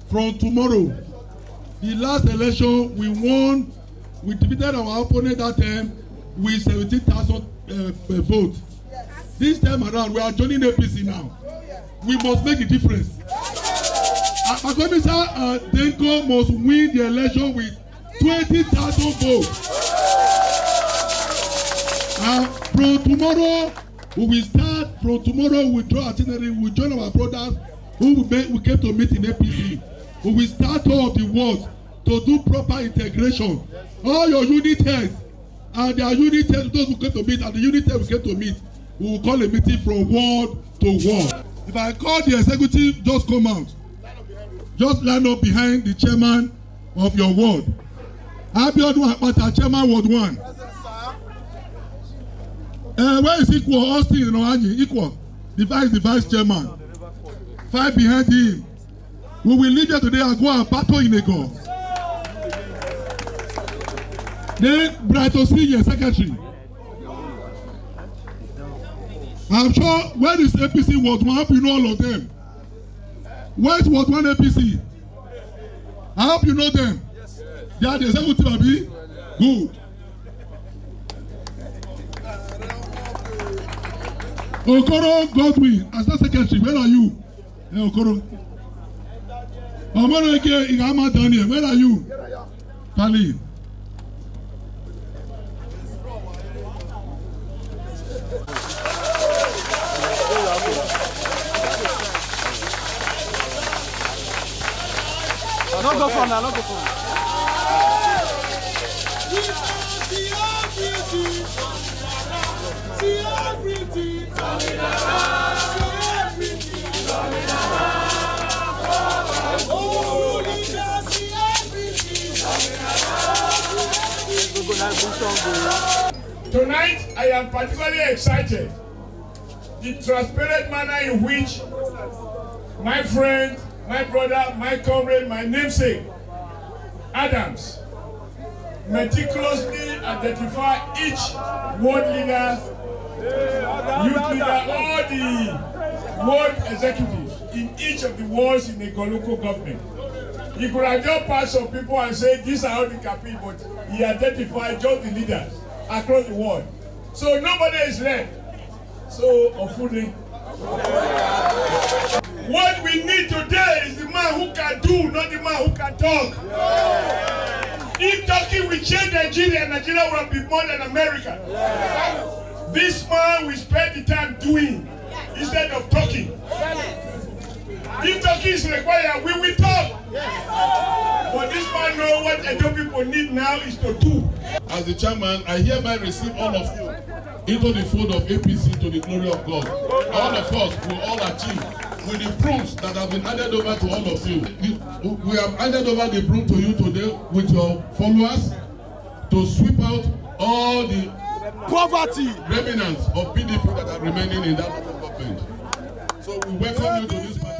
from tomorrow. The last election we won, we defeated our opponent that time with 17,000 votes. This time around, we are joining APC now. We must make a difference. Our Commissioner Denko must win the election with 20,000 votes. From tomorrow, we will start. From tomorrow, we will draw itinerary. We will join our brothers who we came to meet in APC. We will start all of the work to do proper integration. All your unit heads and their unit heads, those who came to meet, and the unit heads we came to meet, we will call a meeting from ward to ward. If I call the executive, just come out. Just line up behind the chairman of your ward. Abiodun Apata, chairman ward 1. Where is Equal? Austin Nohanyi, Equal. The vice chairman. 5 behind him. We will leave here today and go and battle in Egor. Then Brighton Senior Secretary. I'm sure where is APC Ward 1? I hope you know all of them. Where is Ward 1 APC? I hope you know them. They are the executive, Abi. Good. Okoro Godwin, as the secretary, where are you? Hey, Okoro. Omonoke Igama Daniel, where are you? Pali. No go for now, no go for Tonight, I am particularly excited. The transparent manner in which my friend, my brother, my comrade, my namesake, Adams, meticulously identify each ward leader, youth leader, all the ward executives in each of the wards in the local government. He could have just passed some people and said, these are all the capi, but he identified just the leaders across the world. So nobody is left. So, Ofuni. What we need today is the man who can do, not the man who can talk. If Turkey will change Nigeria, Nigeria will be more than America. This man will spend the time doing instead of talking. If Turkey is required, we will talk. But this man knows what Edo people need now is to do. As the chairman, I hereby receive all of you into the fold of APC to the glory of God. All of us will all achieve with the proofs that have been handed over to all of you. We have handed over the proof to you today with your followers to sweep out all the poverty remnants of PDP that are remaining in that local government. So we welcome you to this party.